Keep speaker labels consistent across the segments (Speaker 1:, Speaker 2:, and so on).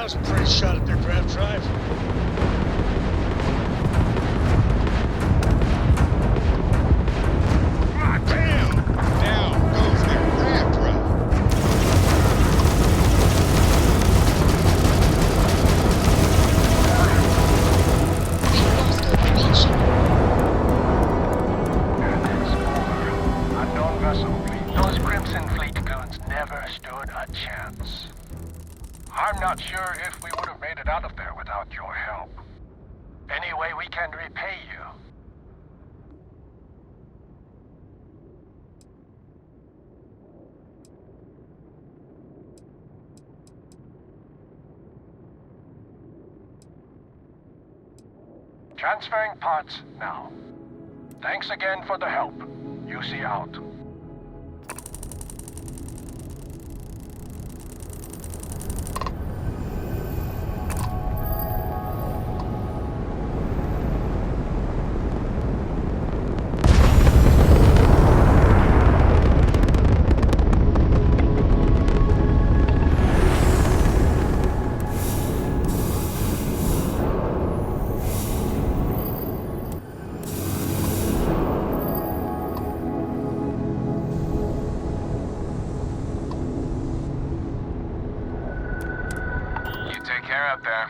Speaker 1: That was a pretty shot at their grav drive. Ah, damn! Down goes their grav drive.
Speaker 2: We lost our direction.
Speaker 3: Unknown vessel. Those Crimson Fleet goons never stood a chance. I'm not sure if we would have made it out of there without your help. Any way we can repay you. Transferring parts now. Thanks again for the help. UC out.
Speaker 4: Take care out there.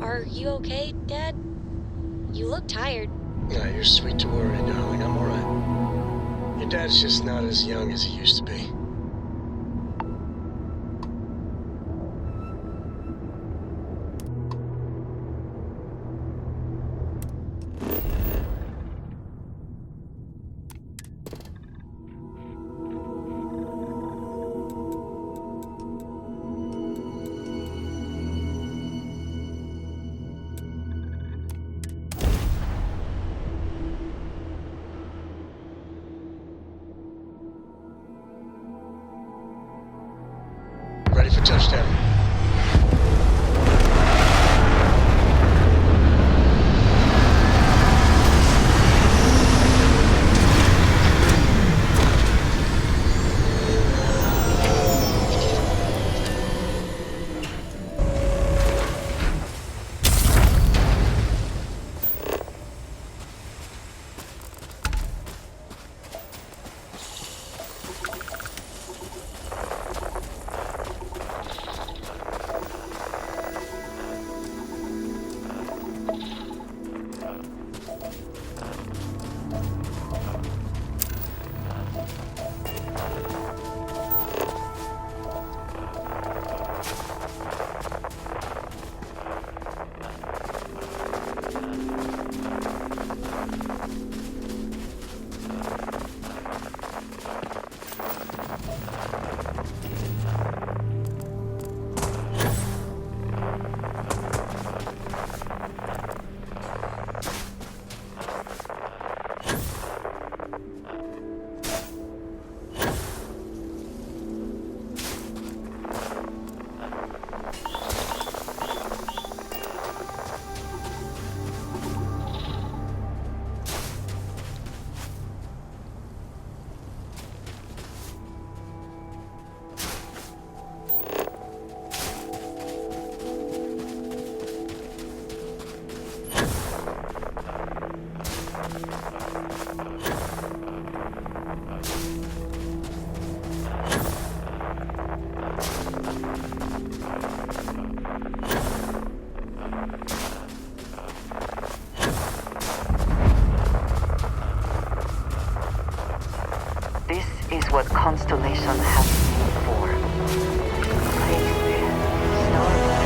Speaker 2: Are you okay, Dad? You look tired.
Speaker 1: Nah, you're sweet to worry, darling. I'm alright. Your dad's just not as young as he used to be. Ready for touchdown.
Speaker 5: This is what Constellation has been for. Safety, Starfield,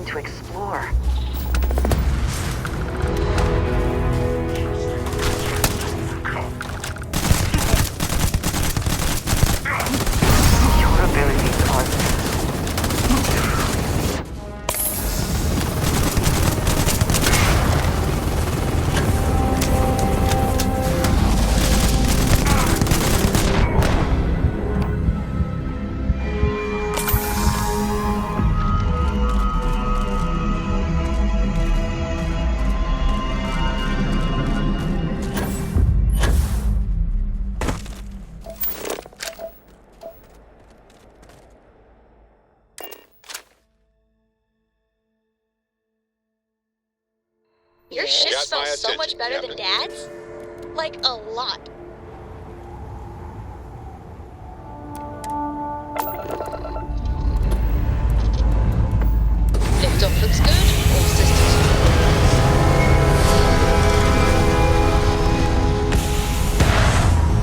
Speaker 5: time to explore. Your abilities are...
Speaker 2: Your ship
Speaker 1: Got my
Speaker 2: smells so much
Speaker 1: attention,
Speaker 2: better than
Speaker 1: Captain.
Speaker 2: Dad's? Like, a lot. Liftoff looks good. All systems go.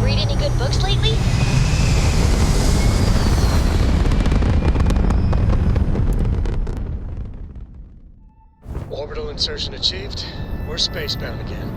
Speaker 2: Read any good books lately?
Speaker 1: Orbital insertion achieved. We're spacebound again.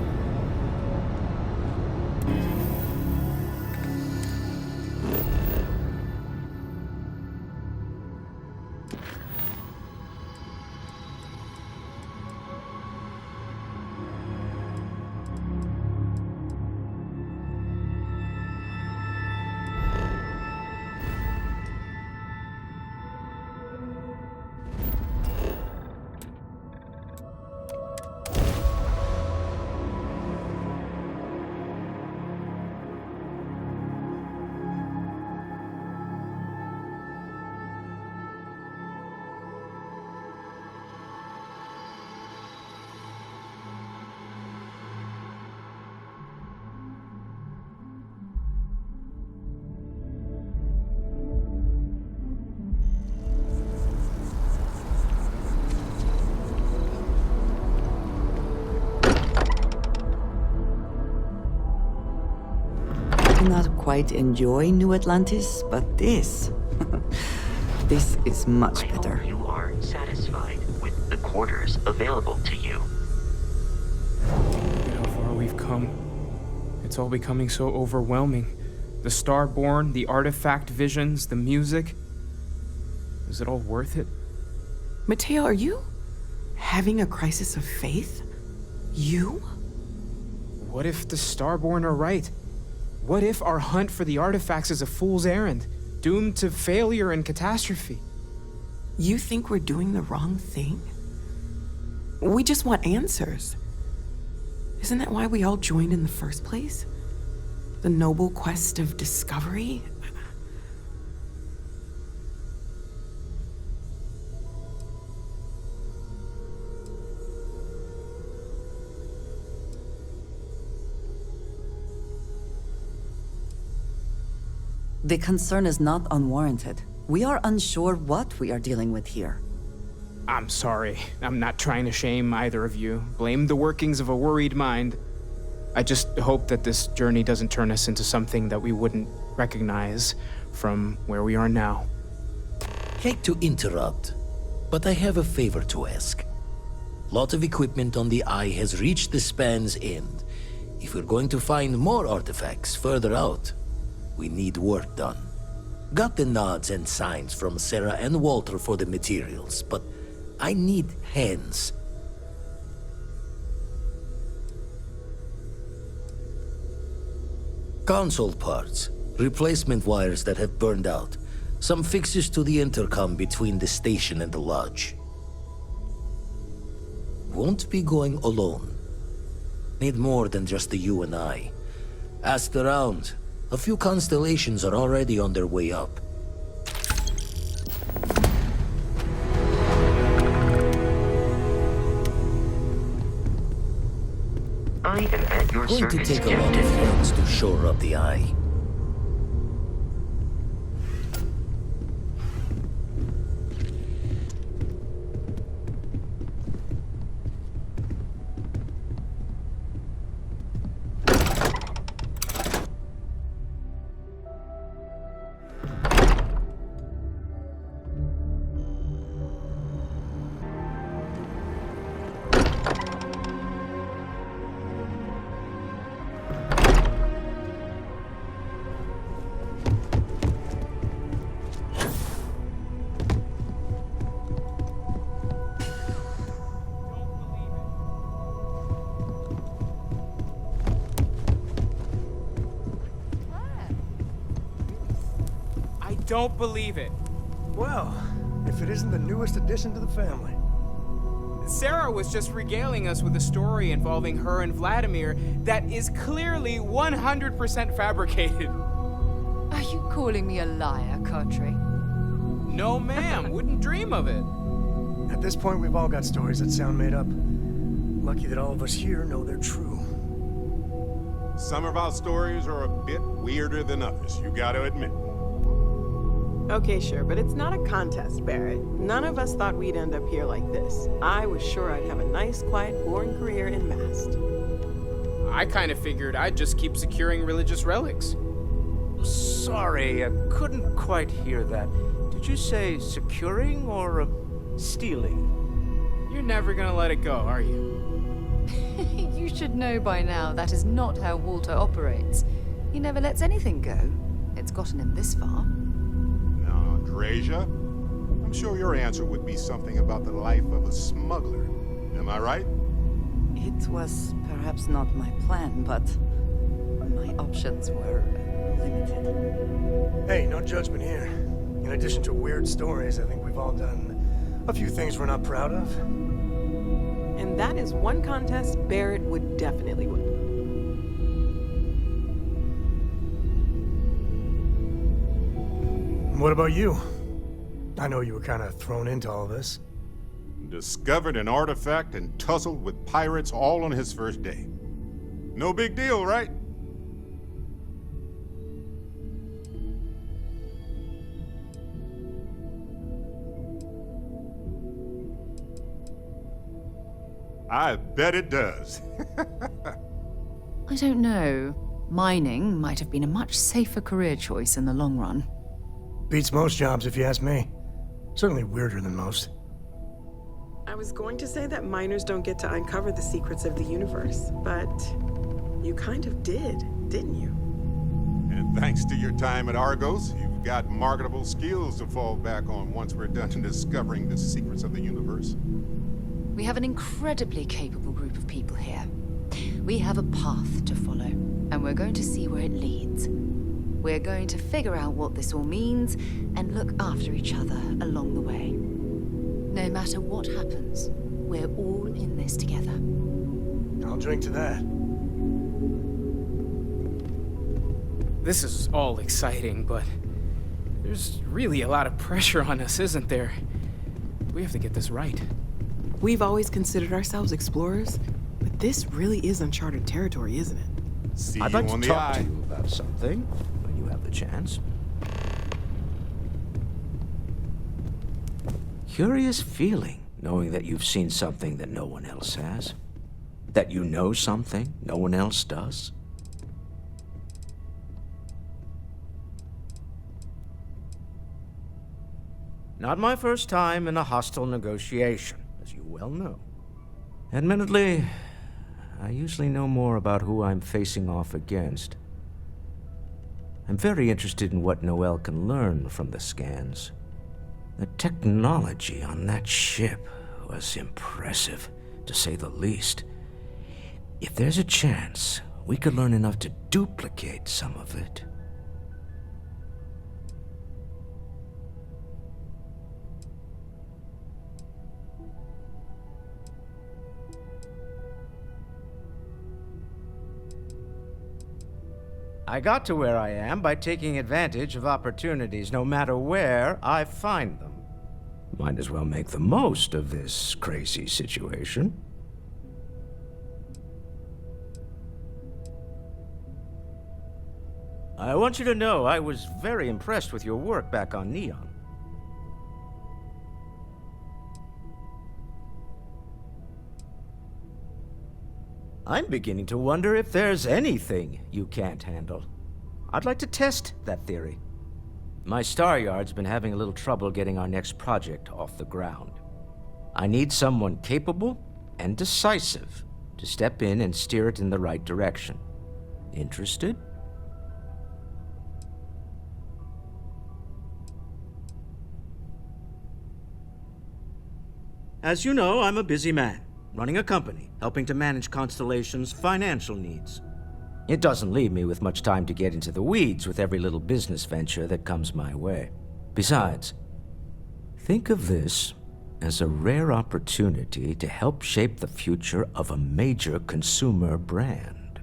Speaker 4: Not quite enjoy New Atlantis, but this... this is much
Speaker 6: I
Speaker 4: better.
Speaker 6: hope you are satisfied with the quarters available to you.
Speaker 7: Look at how far we've come. It's all becoming so overwhelming. The Starborn, the artifact visions, the music. Is it all worth it?
Speaker 8: Mateo, are you having a crisis of faith? You?
Speaker 7: What if the Starborn are right? What if our hunt for the artifacts is a fool's errand, doomed to failure and catastrophe?
Speaker 8: You think we're doing the wrong thing? We just want answers. Isn't that why we all joined in the first place? The noble quest of discovery?
Speaker 4: The concern is not unwarranted. We are unsure what we are dealing with here.
Speaker 7: I'm sorry. I'm not trying to shame either of you. Blame the workings of a worried mind. I just hope that this journey doesn't turn us into something that we wouldn't recognize from where we are now.
Speaker 9: Hate to interrupt, but I have a favor to ask. Lot of equipment on the Eye has reached the span's end. If we're going to find more artifacts further out, we need work done. Got the nods and signs from Sarah and Walter for the materials, but I need hands. Console parts, replacement wires that have burned out, some fixes to the intercom between the station and the lodge. Won't be going alone. Need more than just the you and I. Asked around. A few constellations are already on their way up.
Speaker 6: I am at your
Speaker 9: Going to
Speaker 6: service,
Speaker 9: take a lot of
Speaker 6: Captain.
Speaker 9: hands to shore up the Eye.
Speaker 7: don't believe it.
Speaker 1: Well, if it isn't the newest addition to the family.
Speaker 7: Sarah was just regaling us with a story involving her and Vladimir that is clearly 100% fabricated.
Speaker 10: Are you calling me a liar, Cartry?
Speaker 7: No, ma'am. Wouldn't dream of it.
Speaker 1: At this point, we've all got stories that sound made up. Lucky that all of us here know they're true.
Speaker 11: Some of our stories are a bit weirder than others, you gotta admit.
Speaker 8: Okay, sure, but it's not a contest, Barrett. None of us thought we'd end up here like this. I was sure I'd have a nice, quiet, boring career in Mast.
Speaker 7: I kind of figured I'd just keep securing religious relics.
Speaker 12: Sorry, I couldn't quite hear that. Did you say securing or stealing?
Speaker 7: You're never gonna let it go, are you?
Speaker 10: You should know by now that is not how Walter operates. He never lets anything go. It's gotten him this far.
Speaker 11: Now, Andreja, I'm sure your answer would be something about the life of a smuggler. Am I right?
Speaker 4: It was perhaps not my plan, but my options were limited.
Speaker 1: Hey, no judgment here. In addition to weird stories, I think we've all done a few things we're not proud of.
Speaker 8: And that is one contest Barrett would definitely win.
Speaker 1: What about you? I know you were kind of thrown into all this.
Speaker 11: Discovered an artifact and tussled with pirates all on his first day. No big deal, right? I bet it does.
Speaker 10: I don't know. Mining might have been a much safer career choice in the long run.
Speaker 1: Beats most jobs, if you ask me. Certainly weirder than most.
Speaker 8: I was going to say that miners don't get to uncover the secrets of the universe, but you kind of did, didn't you?
Speaker 11: And thanks to your time at Argos, you've got marketable skills to fall back on once we're done discovering the secrets of the universe.
Speaker 10: We have an incredibly capable group of people here. We have a path to follow, and we're going to see where it leads. We're going to figure out what this all means and look after each other along the way. No matter what happens, we're all in this together.
Speaker 1: I'll drink to that.
Speaker 7: This is all exciting, but there's really a lot of pressure on us, isn't there? We have to get this right.
Speaker 8: We've always considered ourselves explorers, but this really is uncharted territory, isn't it?
Speaker 11: See
Speaker 12: I'd
Speaker 11: you
Speaker 12: like
Speaker 11: on
Speaker 12: to
Speaker 11: the
Speaker 12: talk to
Speaker 11: eye.
Speaker 12: you about something when you have the chance. Curious feeling, knowing that you've seen something that no one else has. That you know something no one else does. Not my first time in a hostile negotiation, as you well know. Admittedly, I usually know more about who I'm facing off against. I'm very interested in what Noel can learn from the scans. The technology on that ship was impressive, to say the least. If there's a chance, we could learn enough to duplicate some of it. I got to where I am by taking advantage of opportunities, no matter where I find them. Might as well make the most of this crazy situation. I want you to know I was very impressed with your work back on Neon. I'm beginning to wonder if there's anything you can't handle. I'd like to test that theory. My Star Yard's been having a little trouble getting our next project off the ground. I need someone capable and decisive to step in and steer it in the right direction. Interested? As you know, I'm a busy man, running a company, helping to manage Constellation's financial needs. It doesn't leave me with much time to get into the weeds with every little business venture that comes my way. Besides, think of this as a rare opportunity to help shape the future of a major consumer brand.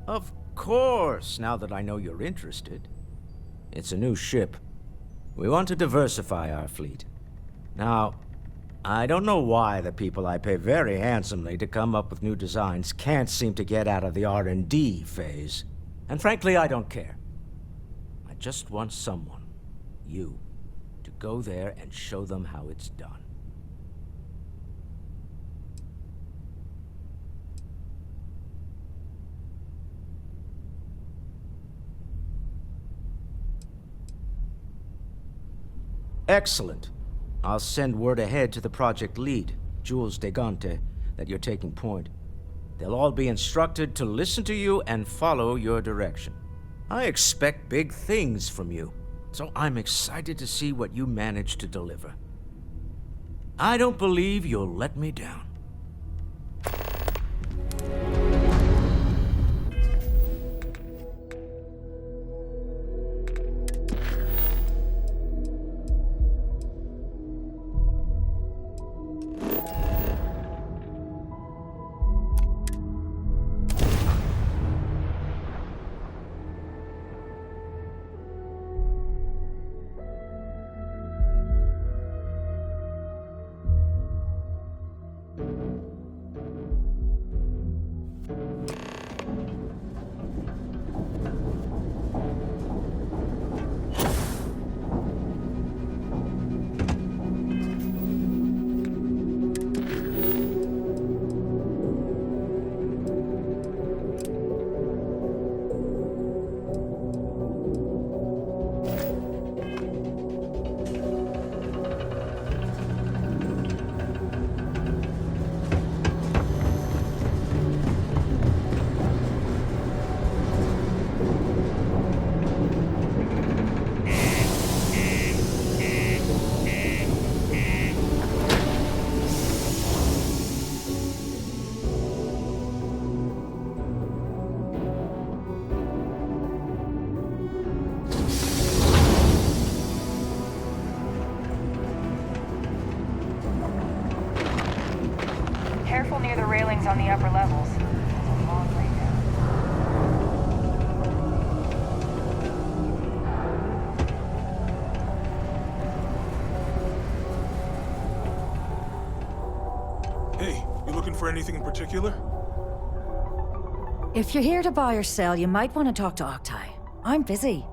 Speaker 12: Of course, now that I know you're interested. It's a new ship. We want to diversify our fleet. Now, I don't know why the people I pay very handsomely to come up with new designs can't seem to get out of the R&D phase. And frankly, I don't care. I just want someone, you, to go there and show them how it's done. Excellent. I'll send word ahead to the project lead, Jules Degante, that you're taking point. They'll all be instructed to listen to you and follow your direction. I expect big things from you, so I'm excited to see what you manage to deliver. I don't believe you'll let me down.
Speaker 13: Careful near the railings on the upper levels. It's a long way down.
Speaker 14: Hey, you looking for anything in particular?
Speaker 15: If you're here to buy or sell, you might want to talk to Octai. I'm busy.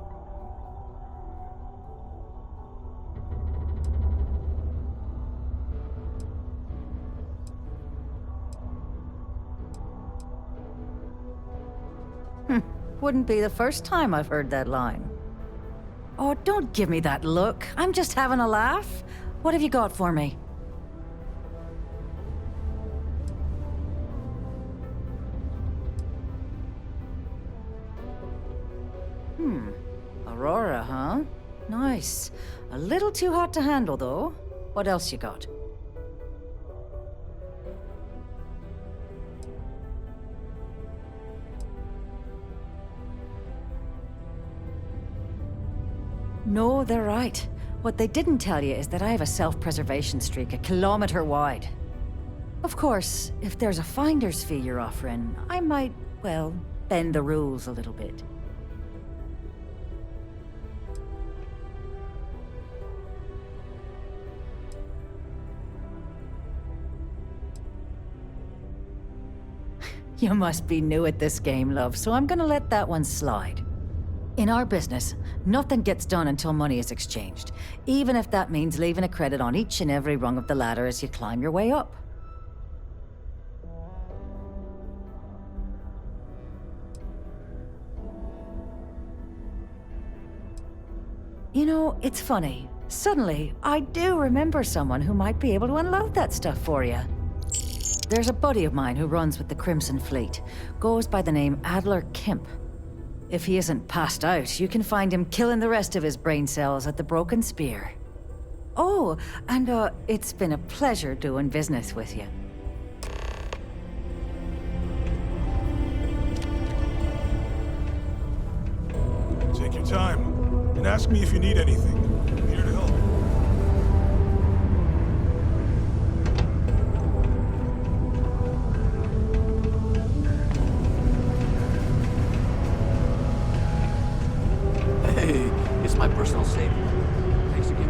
Speaker 15: Wouldn't be the first time I've heard that line. Oh, don't give me that look. I'm just having a laugh. What have you got for me? Aurora, huh? Nice. A little too hot to handle, though. What else you got? No, they're right. What they didn't tell you is that I have a self-preservation streak 1 kilometer wide. Of course, if there's a finder's fee you're offering, I might, well, bend the rules a little bit. You must be new at this game, love, so I'm gonna let that one slide. In our business, nothing gets done until money is exchanged, even if that means leaving a credit on each and every rung of the ladder as you climb your way up. You know, it's funny. Suddenly, I do remember someone who might be able to unload that stuff for you. There's a buddy of mine who runs with the Crimson Fleet. Goes by the name Adler Kemp. If he isn't passed out, you can find him killing the rest of his brain cells at the Broken Spear. Oh, and it's been a pleasure doing business with you.
Speaker 14: Take your time, and ask me if you need anything. I'm here to help.
Speaker 16: Hey, it's my personal savior. Thanks again.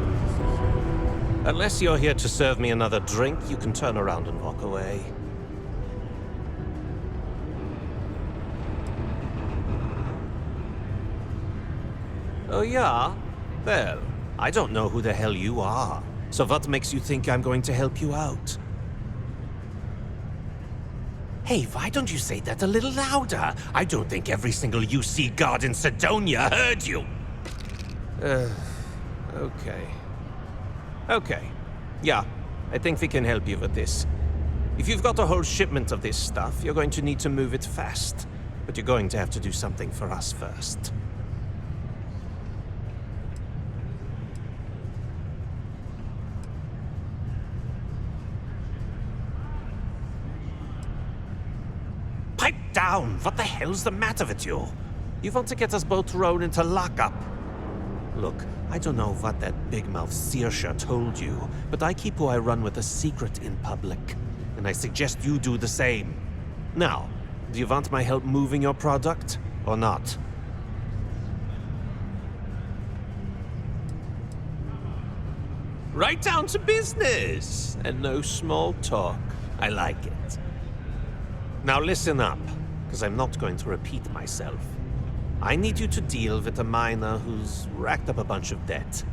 Speaker 17: Unless you're here to serve me another drink, you can turn around and walk away. Oh yeah? Well, I don't know who the hell you are. So what makes you think I'm going to help you out? Hey, why don't you say that a little louder? I don't think every single UC guard in Sidonia heard you. Okay. Okay. Yeah, I think we can help you with this. If you've got a whole shipment of this stuff, you're going to need to move it fast. But you're going to have to do something for us first. Pipe down! What the hell's the matter with you? You want to get us both thrown into lockup? Look, I don't know what that big-mouth Saoirse told you, but I keep who I run with a secret in public. And I suggest you do the same. Now, do you want my help moving your product, or not? Right down to business! And no small talk. I like it. Now listen up, because I'm not going to repeat myself. I need you to deal with a miner who's racked up a bunch of debt.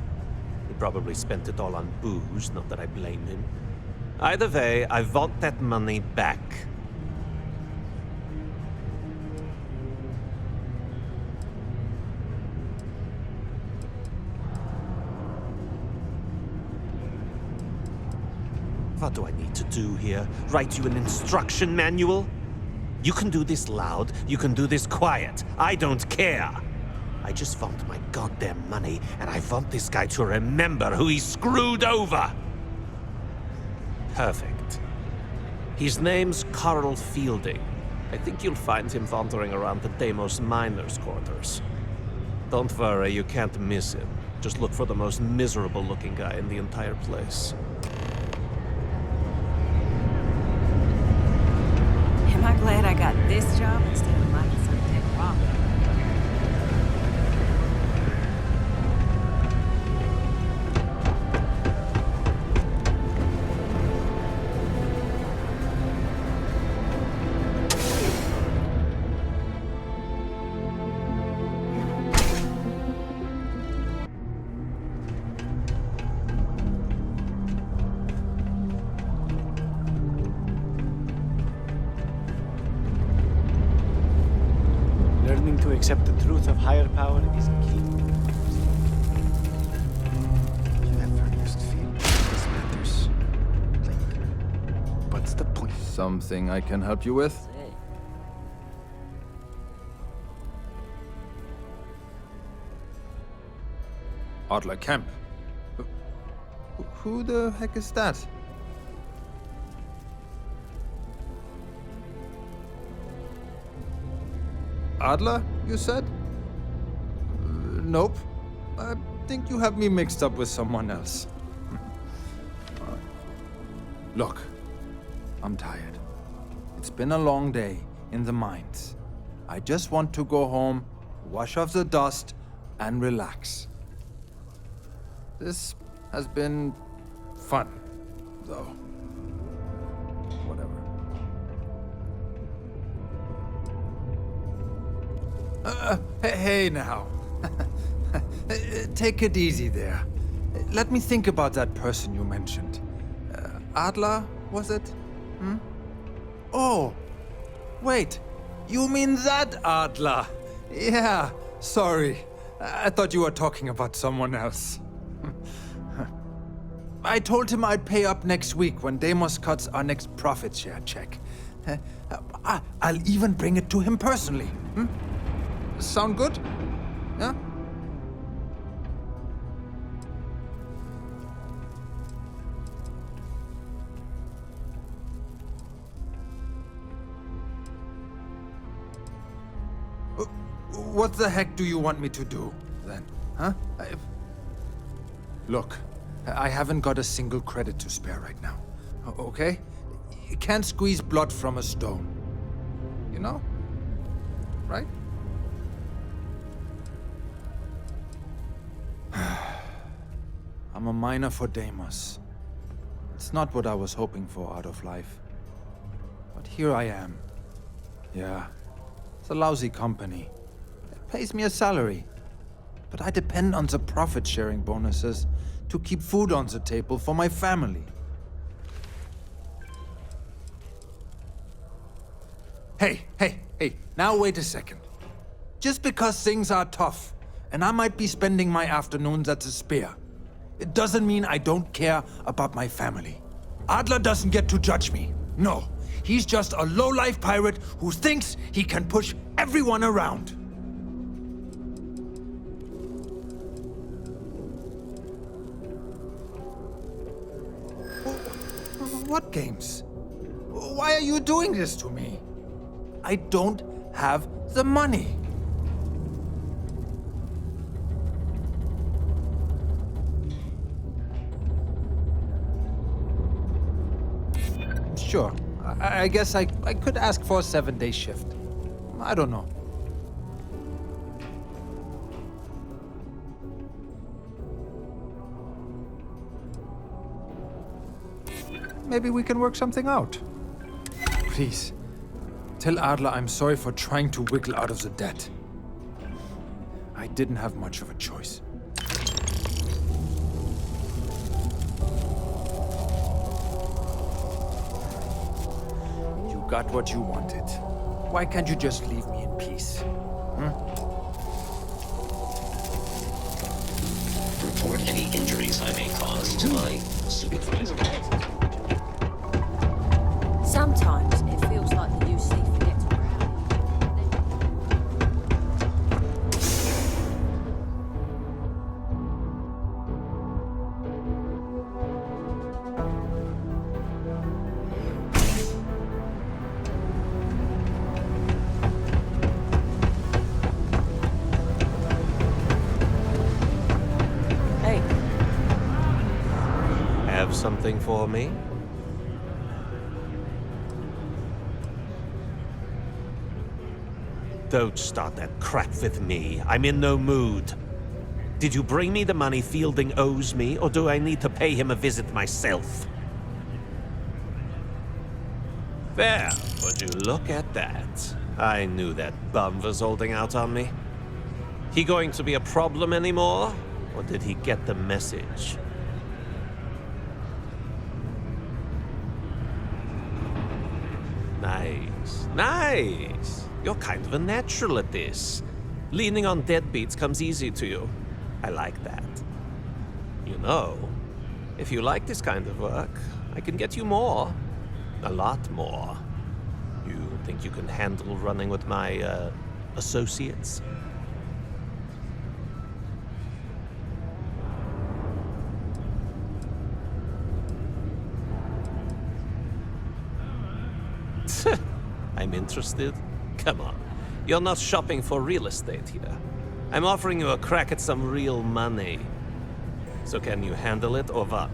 Speaker 17: He probably spent it all on booze, not that I blame him. Either way, I want that money back. What do I need to do here? Write you an instruction manual? You can do this loud, you can do this quiet. I don't care. I just want my goddamn money, and I want this guy to remember who he screwed over. Perfect. His name's Carl Fielding. I think you'll find him wandering around the Deimos miners' quarters. Don't worry, you can't miss him. Just look for the most miserable-looking guy in the entire place.
Speaker 10: Am I glad I got this job instead of mining some dead rock?
Speaker 18: Learning to accept the truth of higher power is key.
Speaker 19: You never used to feel this matters. Like, what's the point?
Speaker 20: Something I can help you with? Adler Camp. Who the heck is that? Adler, you said? Nope. I think you have me mixed up with someone else. Look, I'm tired. It's been a long day in the mines. I just want to go home, wash off the dust, and relax. This has been fun, though. Whatever. Hey now. Take it easy there. Let me think about that person you mentioned. Adler, was it? Hmm? Oh, wait. You mean that Adler? Yeah, sorry. I thought you were talking about someone else. I told him I'd pay up next week when Deimos cuts our next profit share check. I'll even bring it to him personally. Hmm? Sound good? Yeah? what the heck do you want me to do, then? Huh? Look, I haven't got a single credit to spare right now. Okay? You can't squeeze blood from a stone. You know? Right? I'm a miner for Deimos. It's not what I was hoping for out of life. But here I am. Yeah, it's a lousy company. It pays me a salary. But I depend on the profit-sharing bonuses to keep food on the table for my family. Hey, now wait a second. Just because things are tough, and I might be spending my afternoons at the Spear, it doesn't mean I don't care about my family. Adler doesn't get to judge me. No, he's just a low-life pirate who thinks he can push everyone around. What games? Why are you doing this to me? I don't have the money. Sure. I guess I could ask for a 7-day shift. I don't know. Maybe we can work something out. Please, tell Adler I'm sorry for trying to wiggle out of the debt. I didn't have much of a choice. You got what you wanted. Why can't you just leave me in peace?
Speaker 6: Report any injuries I may cause to my supervisor.
Speaker 15: Sometimes it feels like the UC forgets we're out.
Speaker 17: Have something for me? Don't start that crap with me. I'm in no mood. Did you bring me the money Fielding owes me, or do I need to pay him a visit myself? There, would you look at that? I knew that bum was holding out on me. He going to be a problem anymore, or did he get the message? Nice, nice. You're kind of a natural at this. Leaning on deadbeats comes easy to you. I like that. You know, if you like this kind of work, I can get you more. A lot more. You think you can handle running with my, associates? I'm interested? Come on. You're not shopping for real estate here. I'm offering you a crack at some real money. So can you handle it or what?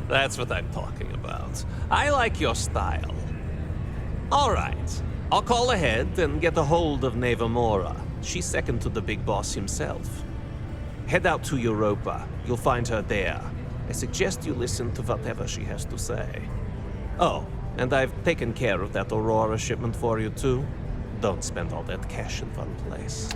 Speaker 17: That's what I'm talking about. I like your style. All right. I'll call ahead and get a hold of Nevamora. She's second to the big boss himself. Head out to Europa. You'll find her there. I suggest you listen to whatever she has to say. Oh, and I've taken care of that Aurora shipment for you too. Don't spend all that cash in one place.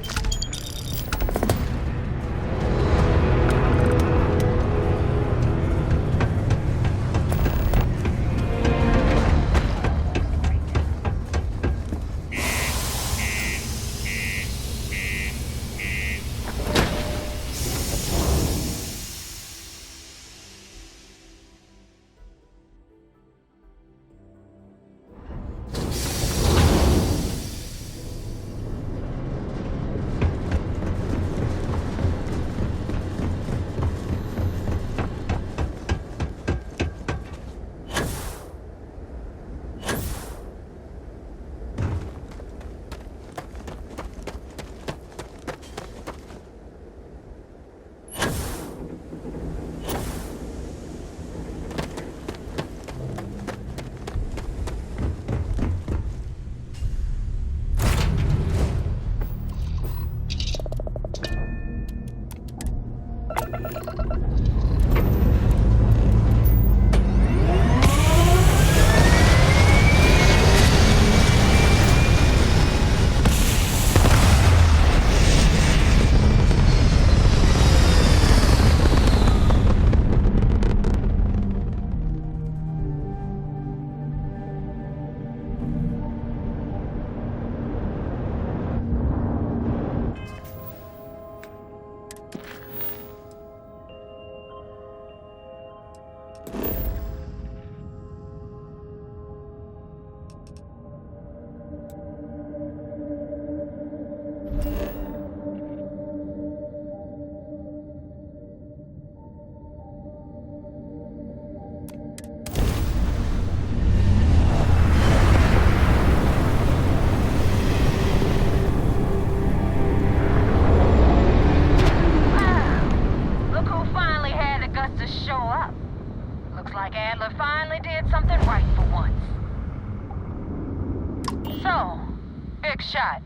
Speaker 13: Big shot.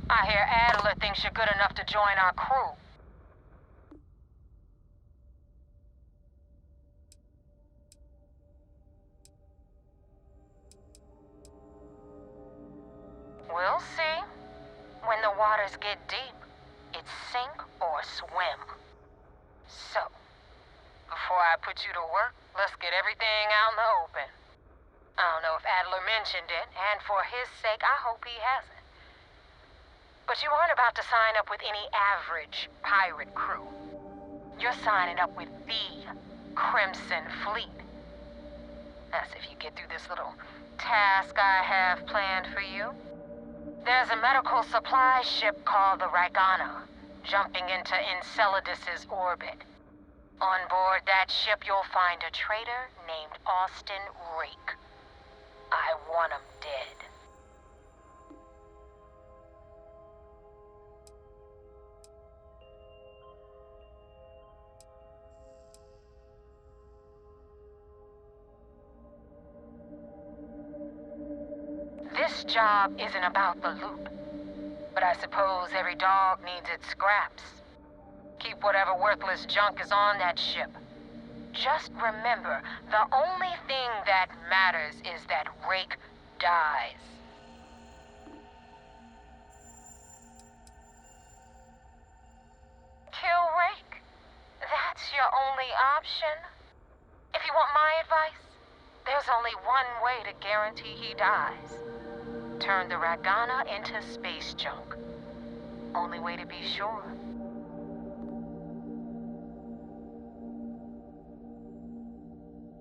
Speaker 13: I hear Adler thinks you're good enough to join our crew. We'll see. When the waters get deep, it's sink or swim. So, before I put you to work, let's get everything out in the open. I don't know if Adler mentioned it, and for his sake, I hope he hasn't. But you aren't about to sign up with any average pirate crew. You're signing up with the Crimson Fleet. That's if you get through this little task I have planned for you. There's a medical supply ship called the Ragana, jumping into Enceladus's orbit. On board that ship, you'll find a traitor named Austin Rake. I want him dead. This job isn't about the loot, but I suppose every dog needs its scraps. Keep whatever worthless junk is on that ship. Just remember, the only thing that matters is that Rake dies. Kill Rake. That's your only option. If you want my advice, there's only one way to guarantee he dies. Turn the Ragana into space junk. Only way to be sure.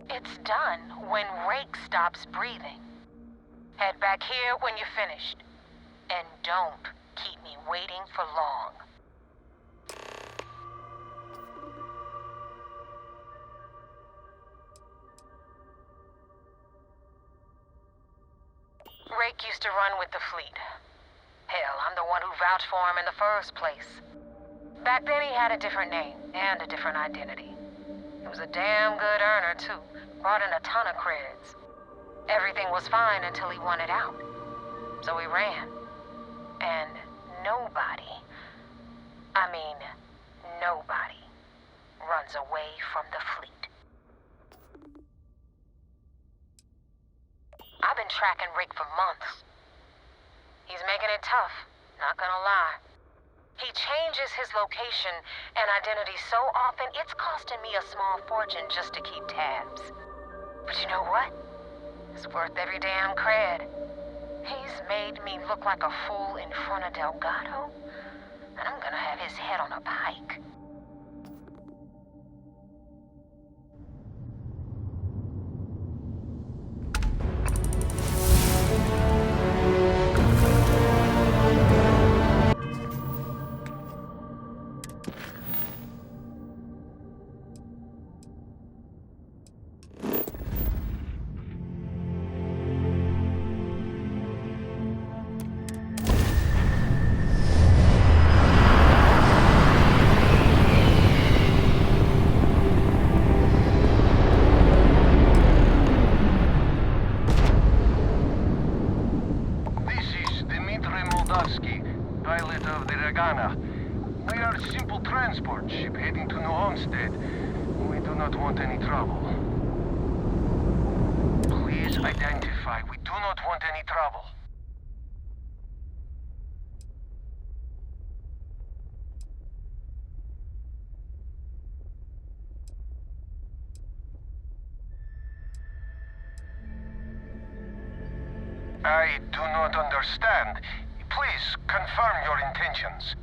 Speaker 13: It's done when Rake stops breathing. Head back here when you're finished. And don't keep me waiting for long. Rake used to run with the fleet. Hell, I'm the one who vouched for him in the first place. Back then he had a different name and a different identity. He was a damn good earner, too. Brought in a ton of creds. Everything was fine until he wanted out. So he ran. And nobody, nobody runs away from the fleet. I've been tracking Rake for months. He's making it tough, not gonna lie. He changes his location and identity so often, it's costing me a small fortune just to keep tabs. But you know what? It's worth every damn cred. He's made me look like a fool in front of Delgado, and I'm gonna have his head on a pike.
Speaker 3: Pilot of the Ragana. We are a simple transport ship heading to New Homestead. We do not want any trouble. Please identify. We do not want any trouble. I do not understand. Please, confirm your intentions.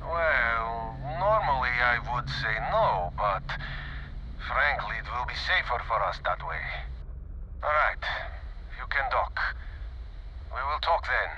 Speaker 3: Well, normally I would say no, but frankly, it will be safer for us that way. All right, you can dock. We will talk then.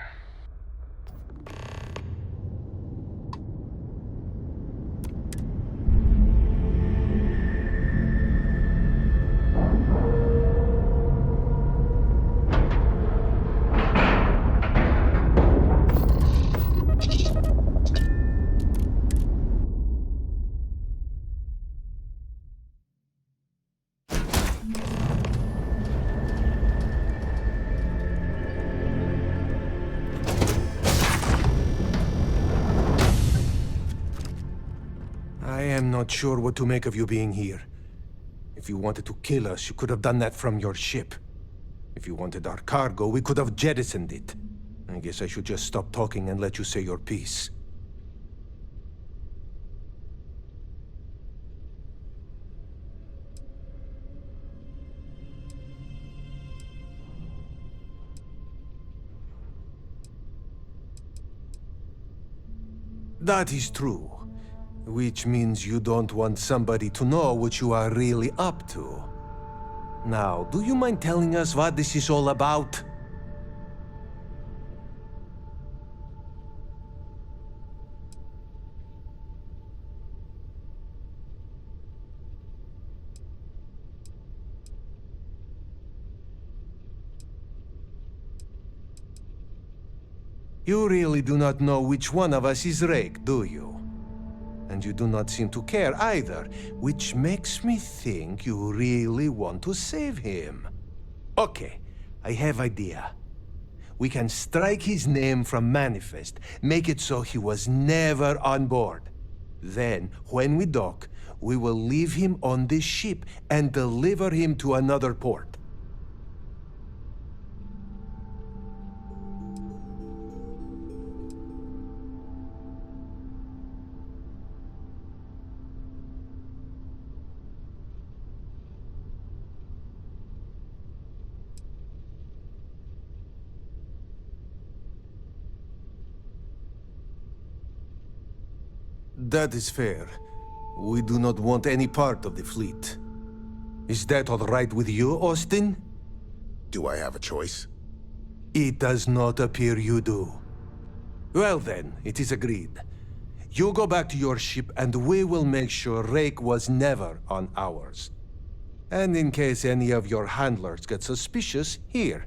Speaker 2: not sure what to make of you being here. If you wanted to kill us, you could have done that from your ship. If you wanted our cargo, we could have jettisoned it. I guess I should just stop talking and let you say your piece. That is true. Which means you don't want somebody to know what you are really up to. Now, do you mind telling us what this is all about? You really do not know which one of us is Rake, do you? And you do not seem to care either, which makes me think you really want to save him. Okay, I have idea. We can strike his name from Manifest, make it so he was never on board. Then, when we dock, we will leave him on this ship and deliver him to another port. That is fair. We do not want any part of the fleet. Is that all right with you, Austin?
Speaker 11: Do I have a choice?
Speaker 2: It does not appear you do. Well then, it is agreed. You go back to your ship and we will make sure Rake was never on ours. And in case any of your handlers get suspicious, here.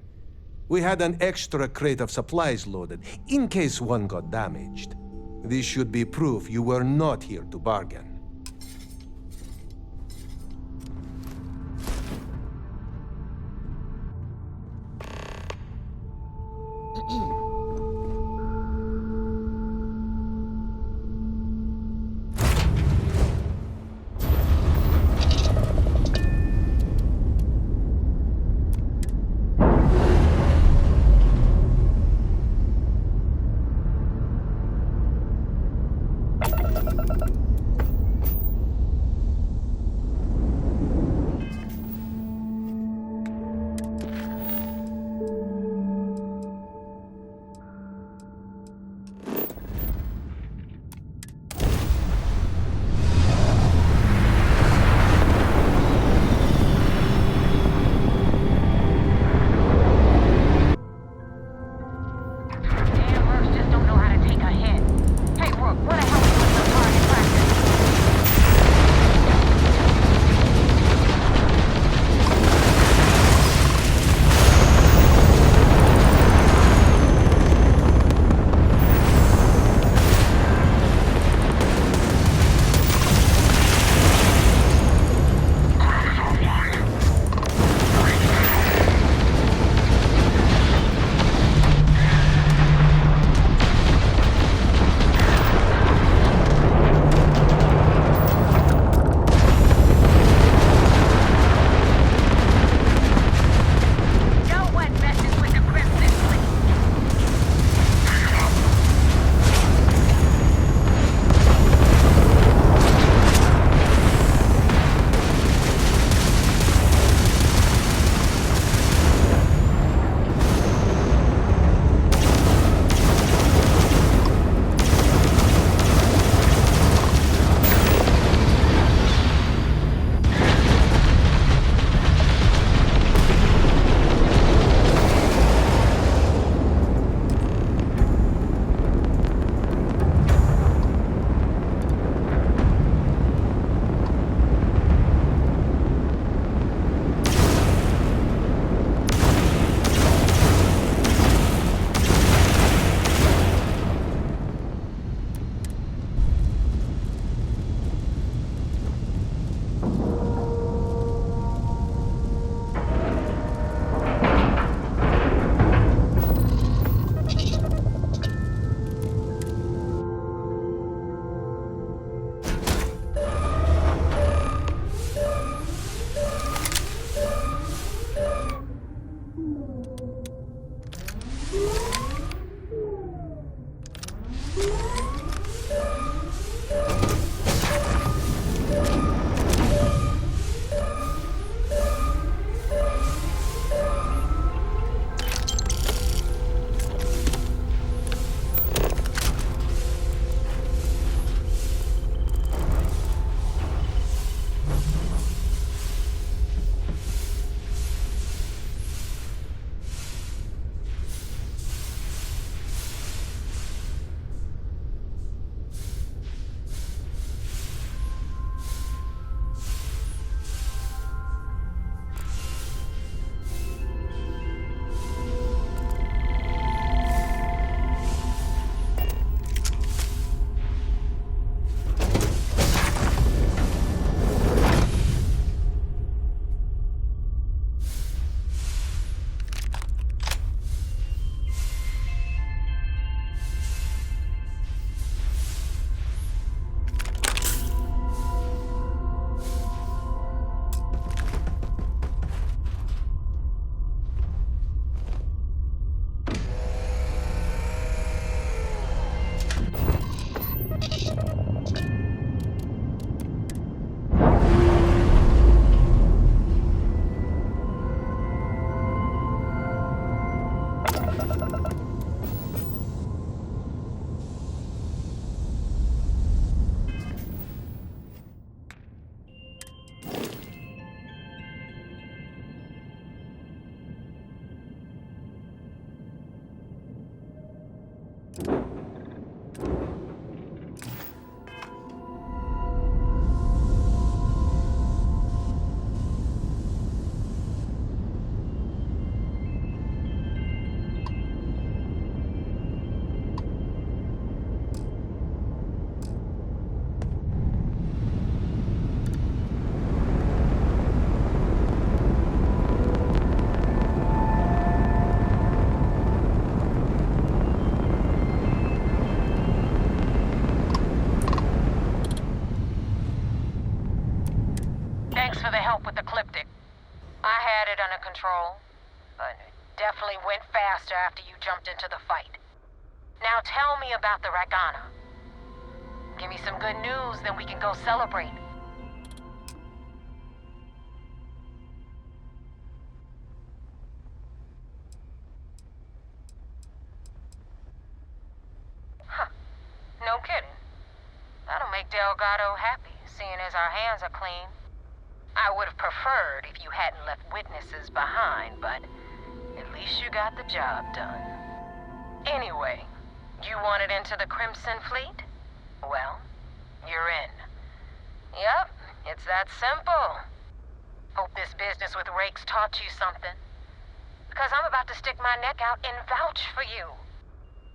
Speaker 2: We had an extra crate of supplies loaded, in case one got damaged. This should be proof you were not here to bargain.
Speaker 13: Thanks for the help with the Cliptic. I had it under control, but it definitely went faster after you jumped into the fight. Now tell me about the Ragana. Give me some good news, then we can go celebrate. Huh. No kidding. That'll make Delgado happy, seeing as our hands are clean. I would have preferred if you hadn't left witnesses behind, but at least you got the job done. Anyway, you wanted into the Crimson Fleet? Well, you're in. Yep, it's that simple. Hope this business with Rakes taught you something. Because I'm about to stick my neck out and vouch for you.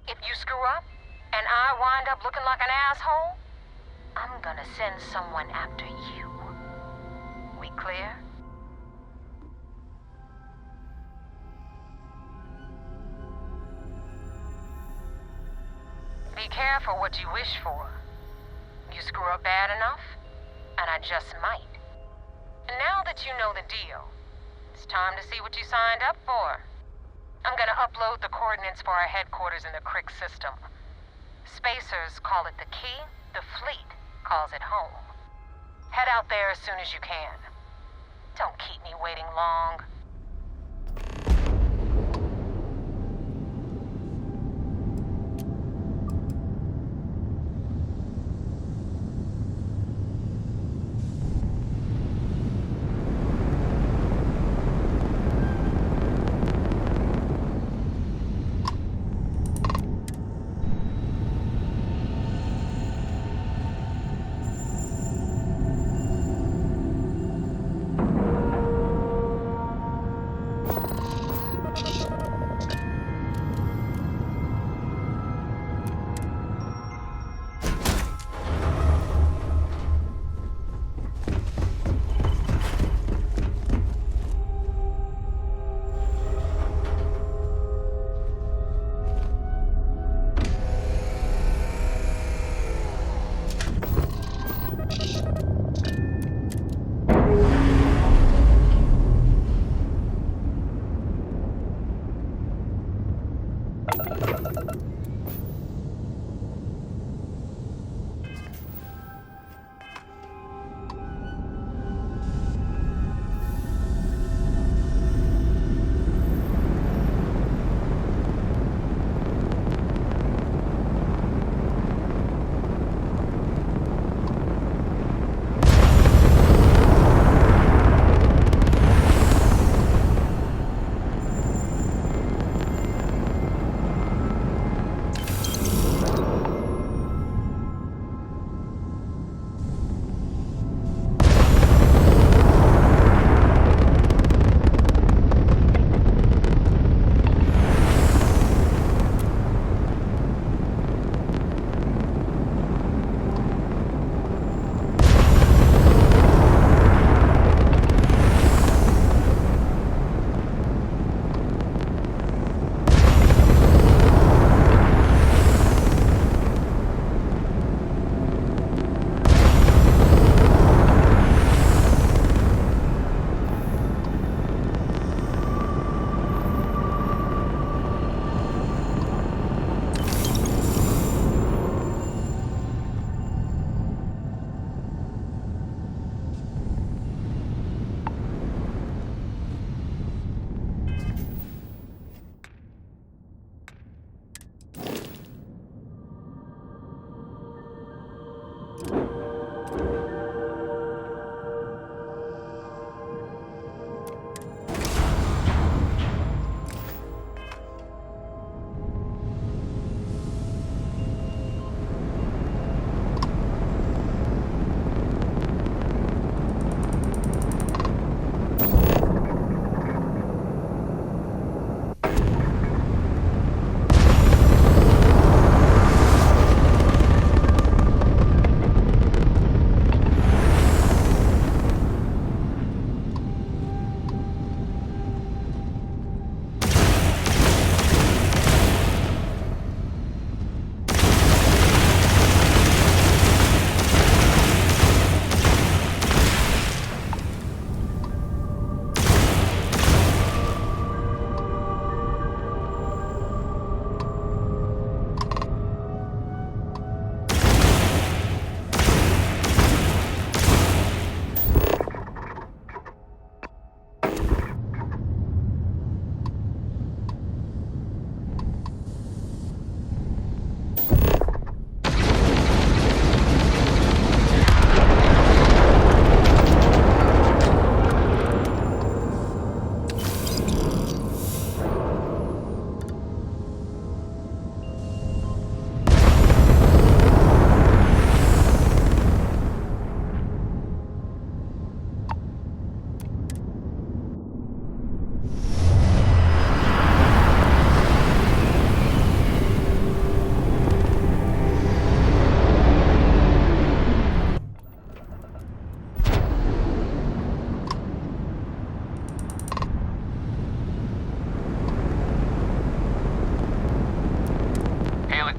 Speaker 13: If you screw up, and I wind up looking like an asshole, I'm gonna send someone after you. We clear? Be careful what you wish for. You screw up bad enough, and I just might. And now that you know the deal, it's time to see what you signed up for. I'm gonna upload the coordinates for our headquarters in the Crick system. Spacers call it the key, the fleet calls it home. Head out there as soon as you can. Don't keep me waiting long.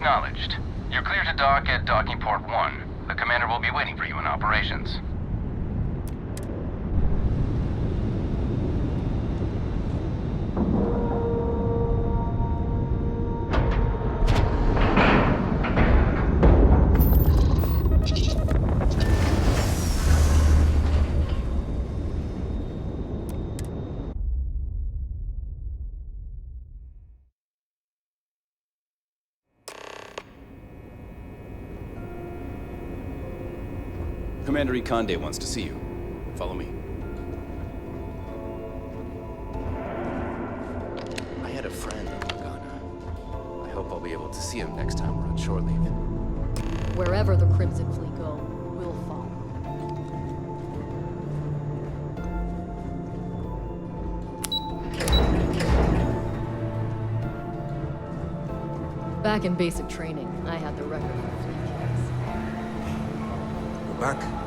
Speaker 21: Acknowledged. You're clear to dock at docking port 1. The commander will be waiting for you in operations.
Speaker 22: Commander Ikonde wants to see you. Follow me.
Speaker 16: I had a friend in Ghana. I hope I'll be able to see him next time we're on shore leave.
Speaker 23: Wherever the Crimson Fleet go, we'll follow. Back in basic training, I had the record for fleet kills.
Speaker 24: Back.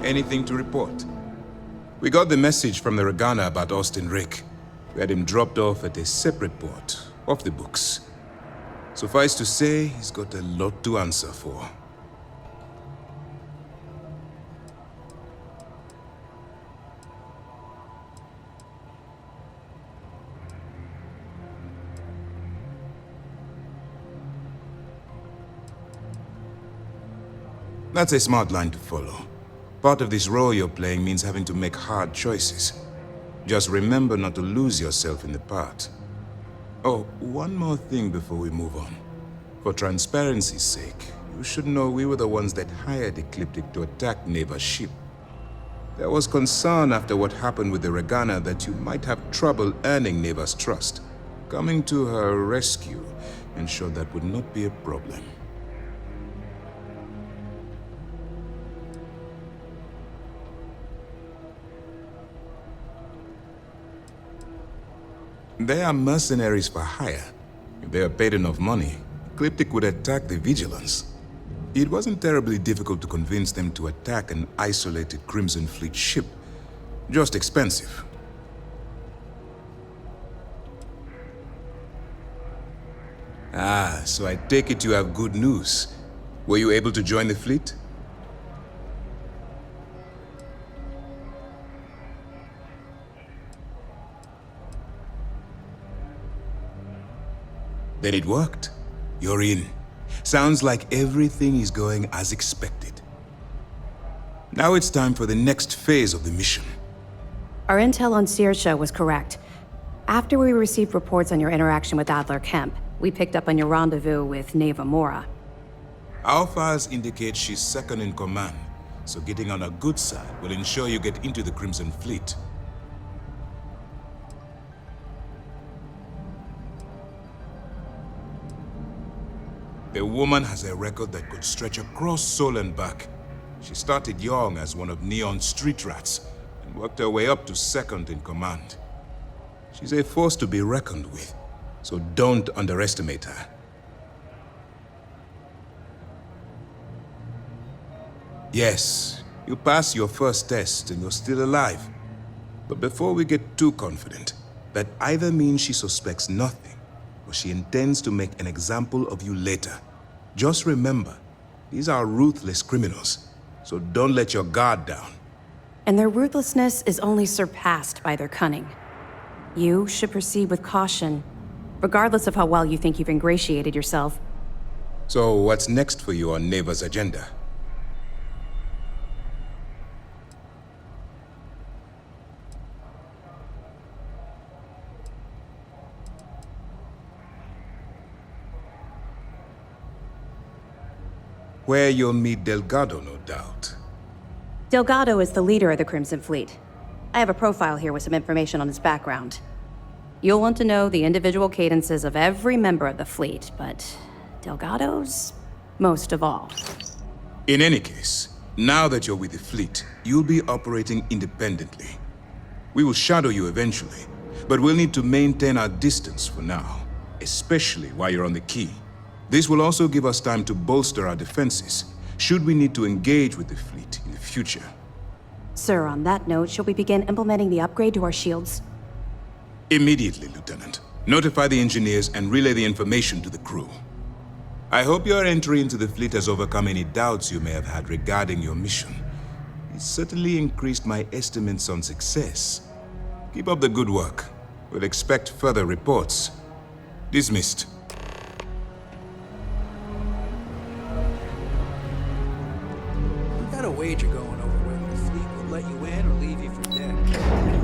Speaker 24: Anything to report? We got the message from the Regana about Austin Rick. We had him dropped off at a separate port, off the books. Suffice to say, he's got a lot to answer for. That's a smart line to follow. Part of this role you're playing means having to make hard choices. Just remember not to lose yourself in the part. Oh, one more thing before we move on. For transparency's sake, you should know we were the ones that hired Ecliptic to attack Neva's ship. There was concern after what happened with the Regana that you might have trouble earning Neva's trust. Coming to her rescue ensured that would not be a problem. They are mercenaries for hire. If they are paid enough money, Ecliptic would attack the Vigilance. It wasn't terribly difficult to convince them to attack an isolated Crimson Fleet ship. Just expensive. Ah, so I take it you have good news. Were you able to join the fleet? Then it worked. You're in. Sounds like everything is going as expected. Now it's time for the next phase of the mission.
Speaker 25: Our intel on Saoirse was correct. After we received reports on your interaction with Adler Kemp, we picked up on your rendezvous with Neva Mora.
Speaker 24: Our files indicate she's second in command, so getting on her good side will ensure you get into the Crimson Fleet. The woman has a record that could stretch across Sol and back. She started young as one of Neon's street rats and worked her way up to second in command. She's a force to be reckoned with, so don't underestimate her. Yes, you passed your first test and you're still alive. But before we get too confident, that either means she suspects nothing or she intends to make an example of you later. Just remember, these are ruthless criminals, so don't let your guard down.
Speaker 25: And their ruthlessness is only surpassed by their cunning. You should proceed with caution, regardless of how well you think you've ingratiated yourself.
Speaker 24: So what's next for you on Neva's agenda? Where you'll meet Delgado, no doubt.
Speaker 25: Delgado is the leader of the Crimson Fleet. I have a profile here with some information on his background. You'll want to know the individual cadences of every member of the fleet, but Delgado's most of all.
Speaker 24: In any case, now that you're with the fleet, you'll be operating independently. We will shadow you eventually, but we'll need to maintain our distance for now, especially while you're on the quay. This will also give us time to bolster our defenses, should we need to engage with the fleet in the future.
Speaker 25: Sir, on that note, shall we begin implementing the upgrade to our shields?
Speaker 24: Immediately, Lieutenant. Notify the engineers and relay the information to the crew. I hope your entry into the fleet has overcome any doubts you may have had regarding your mission. It certainly increased my estimates on success. Keep up the good work. We'll expect further reports. Dismissed.
Speaker 20: We've got a wager going over whether the fleet will let you in or leave you for dead.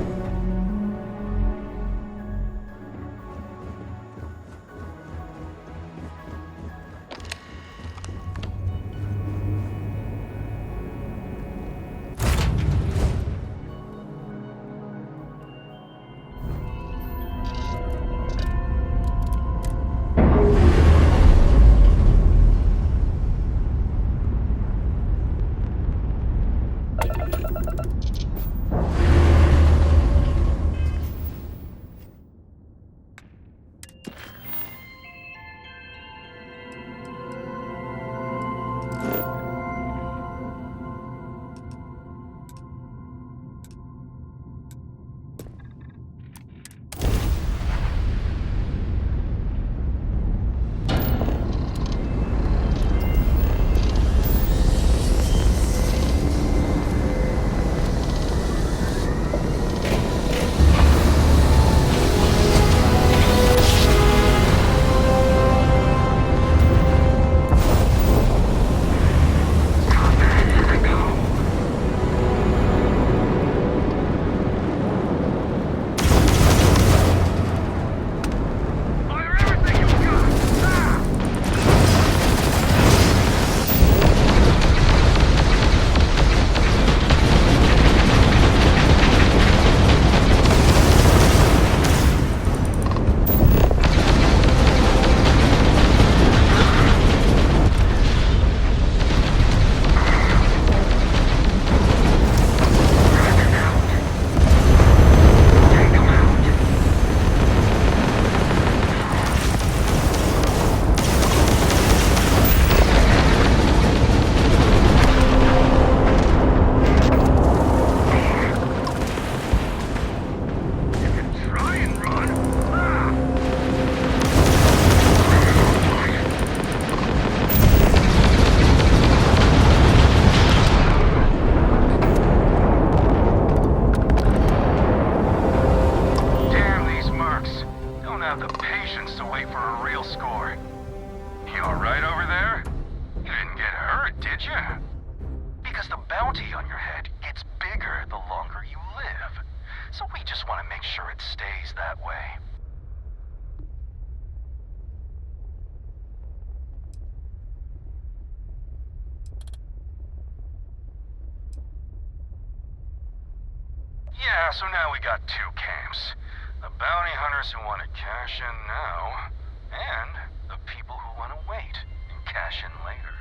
Speaker 3: Yeah, so now we got two camps. The bounty hunters who want to cash in now, and the people who want to wait and cash in later.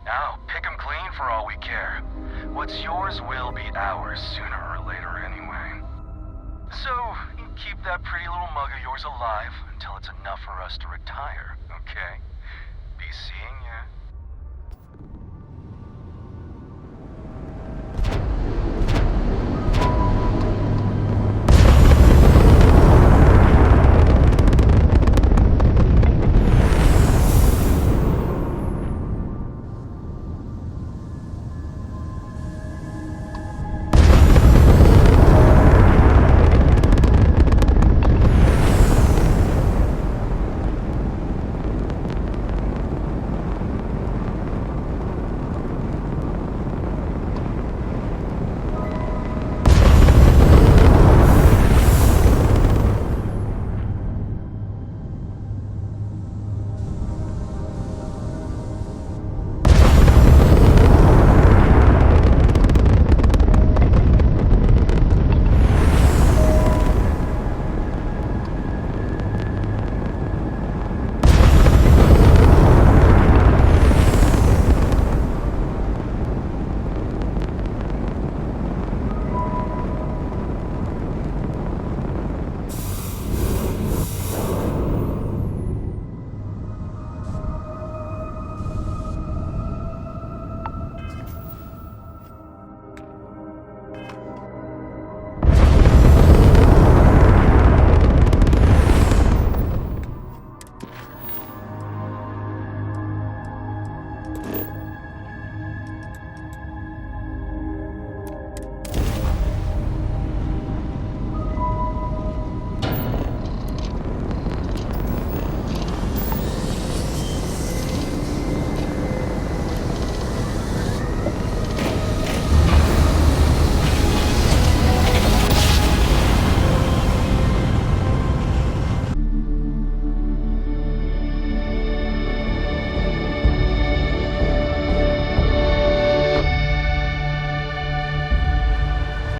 Speaker 3: Now, pick 'em clean for all we care. What's yours will be ours sooner or later anyway. So, you keep that pretty little mug of yours alive until it's enough for us to retire, okay? Be seeing ya.